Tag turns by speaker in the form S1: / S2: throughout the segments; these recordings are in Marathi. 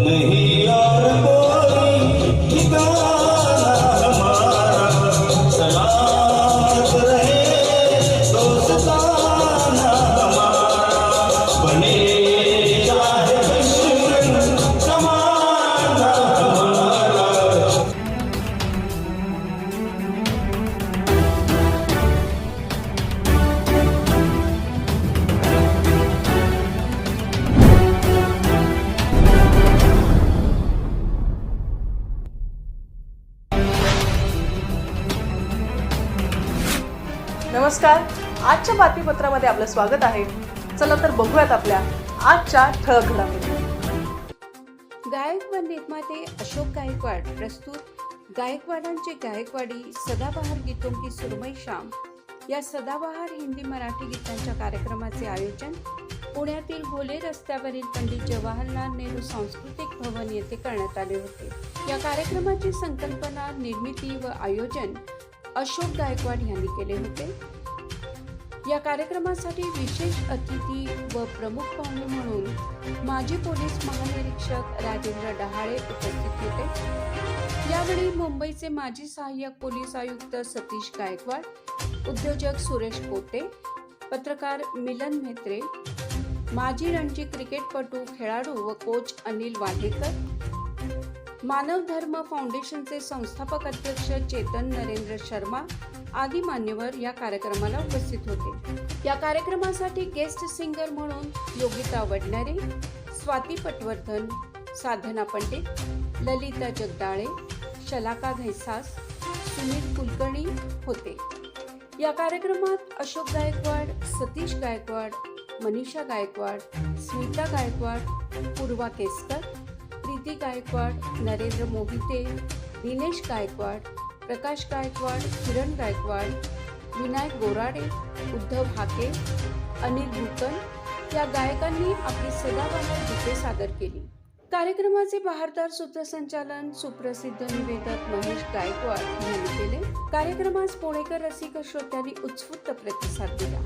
S1: नहीं और कोई ठिकाना हमारा, सलामत रहे दोस्ताना हमारा, बने चाहे दुश्मन जमाना हमारा।
S2: नमस्कार, आजच्या बातमीपत्रामध्ये आपलं स्वागत आहे. चला तर बघूयात आपल्या आजच्या ठळक घडामोडी.
S3: गायक व निर्माते अशोक गायकवाड प्रस्तुत गायकवाडांचे गायकवाडी सदाबहार गीतों की सुरमई शाम या सदाबहार हिंदी मराठी गीतांच्या कार्यक्रमाचे आयोजन पुण्यातील होले रस्त्यावरील पंडित जवाहरलाल नेहरू सांस्कृतिक भवन येथे करण्यात आले होते. या कार्यक्रमाची संकल्पना, निर्मिती व आयोजन अशोक गायकवाड यांनी केले होते. या कार्यक्रमासाठी विशेष अतिथी व प्रमुख पाहुणे म्हणून माजी पोलीस महानिरीक्षक राजेंद्र डहाळे उपस्थित होते. यावेळी मुंबईचे माजी सहाय्यक पोलीस आयुक्त सतीश गायकवाड, उद्योजक सुरेश पोटे, पत्रकार मिलन म्हेत्रे, माजी रणजी क्रिकेटपटू, खेळाडू व कोच अनिल वाढेकर, मानव धर्म फाउंडेशनचे संस्थापक अध्यक्ष चेतन नरेंद्र शर्मा आदी मान्यवर या कार्यक्रमाला उपस्थित होते. या कार्यक्रमासाठी गेस्ट सिंगर म्हणून योगिता वडनेरे, स्वाती पटवर्धन, साधना पंडित, ललिता जगदाळे, शलाका धैसास, सुनील कुलकर्णी होते. या कार्यक्रमात अशोक गायकवाड, सतीश गायकवाड, मनीषा गायकवाड, स्मिता गायकवाड, पूर्वा केसकर, प्रीती गायकवाड, नरेंद्र मोहिते, दिनेश गायकवाड, प्रकाश गायकवाड, किरण गायकवाड, विनायक गोराडे, उद्धव हाके, अनिल भुकन या गायकांनी आपली सदाबहार गीते सादर केली. कार्यक्रमाचे बहारदार सूत्रसंचालन सुप्रसिद्ध निवेदक महेश गायकवाड यांनी केले. कार्यक्रमास पुणेकर रसिक श्रोत्यांनी उत्स्फूर्त प्रतिसाद दिला.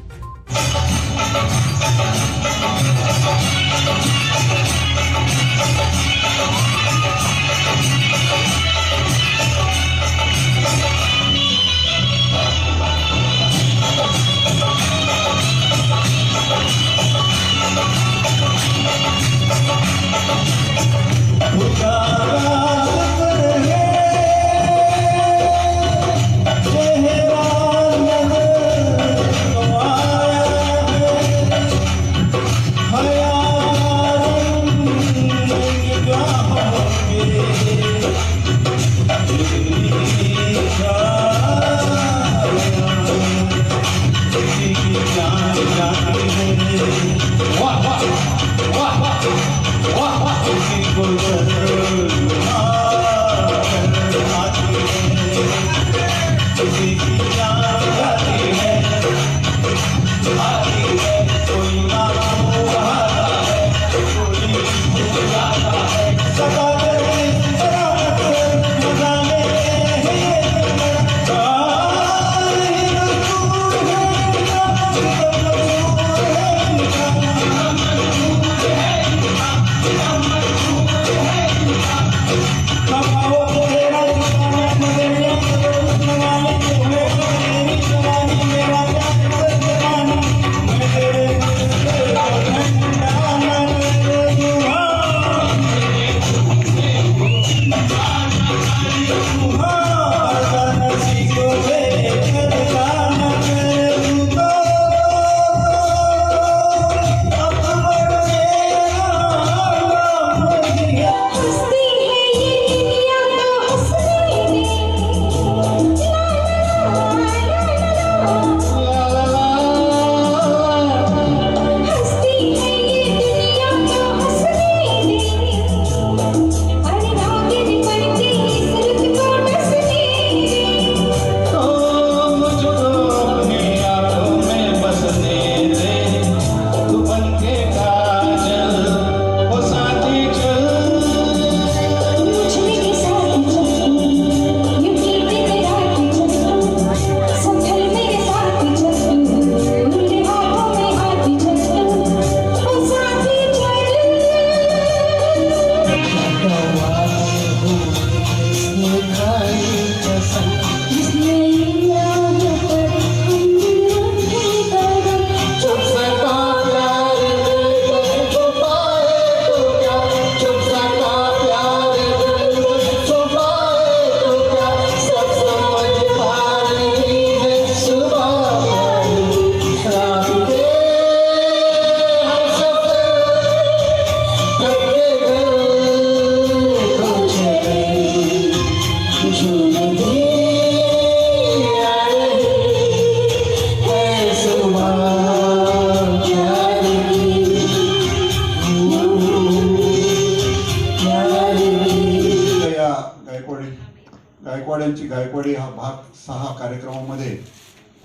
S4: गायकवाड्यांची गायकवाडी हा भाग 6 कार्यक्रमामध्ये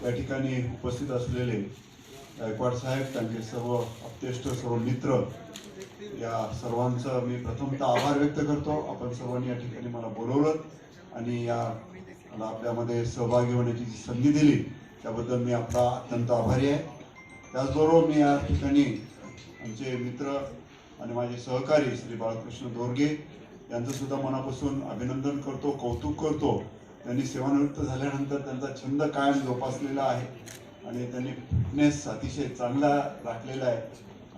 S4: या ठिकाणी उपस्थित असलेले गायकवाड साहेब, त्यांचे सर्व अपतेष्ट, सर्व मित्र, या सर्वांचं मी प्रथमतः आभार व्यक्त करतो. आपण सर्वांनी या ठिकाणी मला बोलवलं आणि मला आपल्यामध्ये सहभागी होण्याची जी संधी दिली त्याबद्दल मी आपला अत्यंत आभारी आहे. त्याचबरोबर मी या ठिकाणी आमचे मित्र आणि माझे सहकारी श्री बाळकृष्ण दोरगे यांचं सुद्धा मनापासून अभिनंदन करतो, कौतुक करतो. त्यांनी सेवानिवृत्त झाल्यानंतर त्यांचा छंद कायम जोपासलेला आहे आणि त्यांनी फिटनेस अतिशय चांगला राखलेला आहे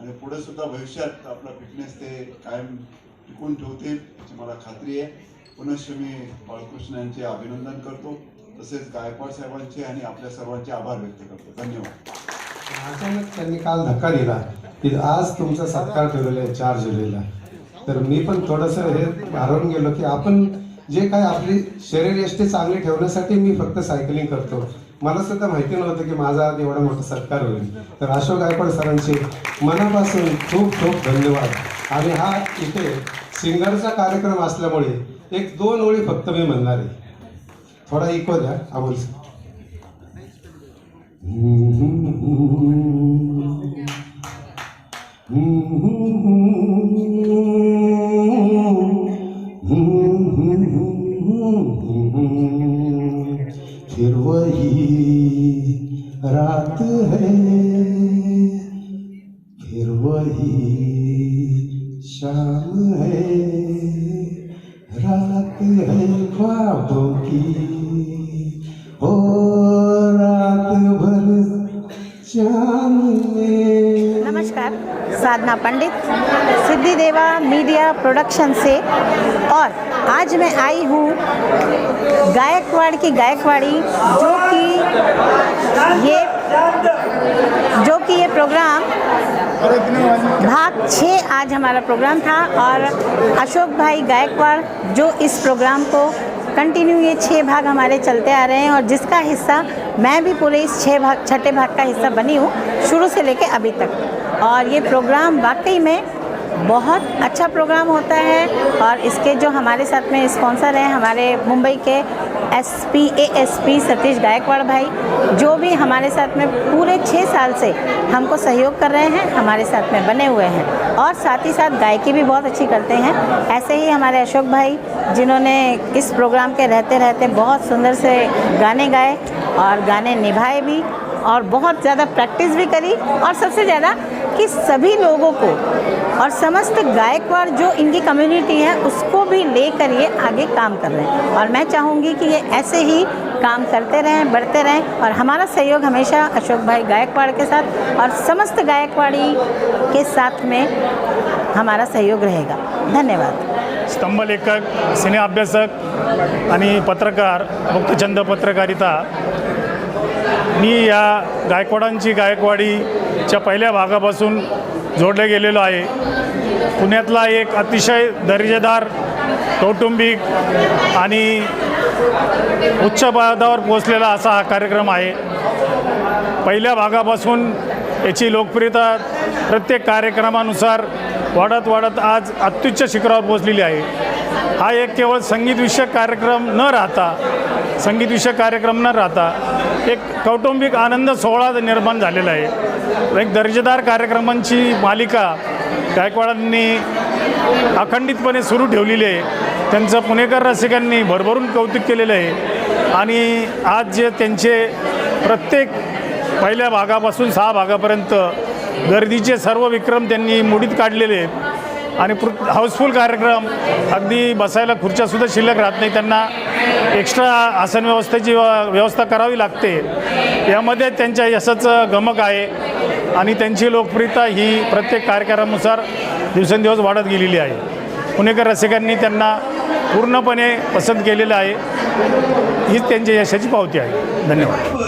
S4: आणि पुढे सुद्धा भविष्यात आपला फिटनेस ते कायम टिकून ठेवतील याची मला खात्री आहे. पुनश्च मी बाळकृष्ण यांचे अभिनंदन करतो, तसेच गायकवाड साहेबांचे आणि आपल्या सर्वांचे आभार व्यक्त करतो. धन्यवाद.
S5: अचानक त्यांनी काल धक्का दिला की आज तुमचा सत्कार ठेवलेला आहे 4 जुलैला. तर मी पण थोडंसं हे भारावून गेलो की आपण जे काय आपली शरीरयष्टी चांगली ठेवण्यासाठी मी फक्त सायकलिंग करतो. मला सुद्धा माहिती नव्हतं की माझा आज एवढा मोठा सत्कार होईल. तर अशोक गायकवाड सरांचे मनापासून खूप खूप धन्यवाद. आणि हा इथे सिंगरचा कार्यक्रम असल्यामुळे 1-2 ओळी फक्त मी म्हणणार आहे. थोडा इको द्या अमोल. फिर वही रात है, फिर वही शाम है, रात है ख्वाबों की, ओ रात भर शाम में.
S6: नमस्कार, साधना पंडित सिद्धि देवा मीडिया प्रोडक्शन से, और आज मैं आई हूँ गायकवाड़ की गायकवाड़ी जो कि ये प्रोग्राम भाग 6 आज हमारा प्रोग्राम था और अशोक भाई गायकवाड़ जो इस प्रोग्राम को कंटिन्यू ये 6 भाग हमारे चलते आ रहे हैं और जिसका हिस्सा मैं भी पूरे इस 6ठे भाग का हिस्सा बनी हूँ शुरू से लेके अभी तक. और ये प्रोग्राम वाकई में बहुत अच्छा प्रोग्राम होता है और इसके जो हमारे साथ में स्पॉन्सर हैं हमारे मुंबई के ASP सतीश गायकवाड़ भाई, जो भी हमारे साथ में पूरे 6 साल से हमको सहयोग कर रहे हैं, हमारे साथ में बने हुए हैं और साथ ही साथ गायकी भी बहुत अच्छी करते हैं. ऐसे ही हमारे अशोक भाई जिन्होंने इस प्रोग्राम के रहते रहते बहुत सुंदर से गाने गाए और गाने निभाए भी और बहुत ज़्यादा प्रैक्टिस भी करी और सबसे ज़्यादा कि सभी लोगों को और समस्त गायकवाड़ जो इनकी कम्युनिटी है उसको भी लेकर ये आगे काम कर रहे हैं. और मैं चाहूँगी कि ये ऐसे ही काम करते रहें, बढ़ते रहें और हमारा सहयोग हमेशा अशोक भाई गायकवाड़ के साथ और समस्त गायकवाड़ी के साथ में हमारा सहयोग रहेगा. धन्यवाद.
S7: स्तंभलेखक, सिने अभ्यासक आणि पत्रकार, मुक्तछंद पत्रकारिता. मी या गायकवाडांची गायकवाडीच्या पहिल्या भागापासून जोडले गेलेलो आहे. पुण्यातला एक अतिशय दर्जेदार, कौटुंबिक आणि उच्च पदावर पोचलेला असा हा कार्यक्रम आहे. पहिल्या भागापासून याची लोकप्रियता प्रत्येक कार्यक्रमानुसार वाढत आज अत्युच्च शिखरावर पोचलेली आहे. हा एक केवळ संगीतविषयक कार्यक्रम न राहता एक कौटुंबिक आनंद सोहळा निर्माण झालेला आहे. एक दर्जेदार कार्यक्रमांची मालिका गायकवाडांनी अखंडितपणे सुरू ठेवलेली आहे. त्यांचं पुणेकर रसिकांनी भरभरून कौतुक केलेलं आहे आणि आज जे त्यांचे प्रत्येक पहिल्या भागापासून 6 भागापर्यंत गर्दीचे सर्व विक्रम त्यांनी मोडीत काढलेले आहेत आणि हाऊसफुल कार्यक्रम, अगदी बसायला खुर्च्यासुद्धा शिल्लक राहत नाही. त्यांना एक्स्ट्रा आसन व्यवस्थेची व्यवस्था करावी लागते. यामध्ये त्यांच्या यशाचं गमक आहे आणि त्यांची लोकप्रियता ही प्रत्येक कार्यक्रमानुसार दिवसेंदिवस वाढत गेलेली आहे. पुणेकर रसिकांनी त्यांना पूर्णपणे पसंत केलेलं आहे. हीच त्यांच्या यशाची पावती आहे. धन्यवाद.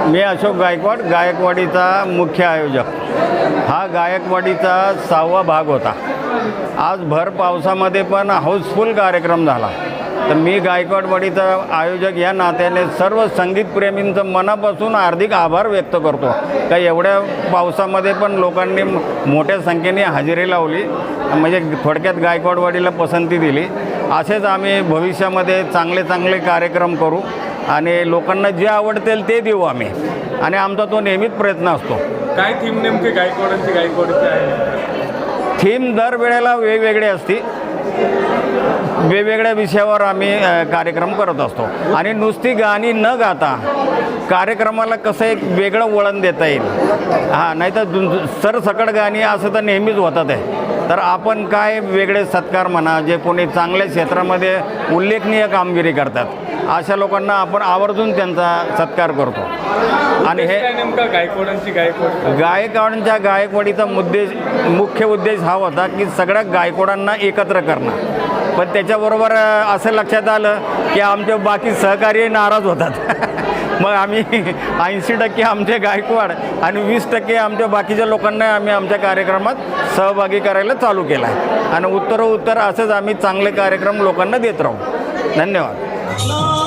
S8: मी अशोक गायकवाड, गायकवाडीचा मुख्य आयोजक. हा गायकवाडीचा 6वा भाग होता. आज भर पावसामध्ये पण हाऊसफुल कार्यक्रम झाला. तर मी गायकवाडवाडीचा आयोजक या नात्याने सर्व संगीतप्रेमींचं मनापासून हार्दिक आभार व्यक्त करतो का एवढ्या पावसामध्ये पण लोकांनी मोठ्या संख्येने हजेरी लावली, म्हणजे थोडक्यात गायकवाडवाडीला पसंती दिली. असेच आम्ही भविष्यामध्ये चांगले चांगले कार्यक्रम करू आणि लोकांना जे आवडतील ते देऊ आम्ही, आणि आमचा तो नेहमीच प्रयत्न असतो.
S9: काय थीम नेमकी गायकवाडीची आहे?
S8: थीम दरवेळेला वेगवेगळी असते. वेगवेगळ्या विषयावर आम्ही कार्यक्रम करत असतो आणि नुसती गाणी न गाता कार्यक्रमाला कसं एक वेगळं वळण देता येईल. नाही तर सरसकट गाणी असं तर नेहमीच होतात आहे. तर आपण काय वेगळे सत्कार म्हणा, जे कोणी चांगल्या क्षेत्रामध्ये उल्लेखनीय कामगिरी करतात अशा लोकांना आपण आवर्जून त्यांचा सत्कार करतो. आणि हे
S9: नेमका
S8: गायकवाडांच्या गायकवाडीचा मुख्य उद्देश हा होता की सगळ्या गायकवाडांना एकत्र करणं. पण त्याच्याबरोबर असं लक्षात आलं की आमचे बाकी सहकारी नाराज होतात. मग आम्ही 80% आमचे गायकवाड आणि 20% आमच्या बाकीच्या लोकांना आम्ही आमच्या कार्यक्रमात सहभागी करायला चालू केला आहे. आणि उत्तर असंच आम्ही चांगले कार्यक्रम लोकांना देत राहू. धन्यवाद.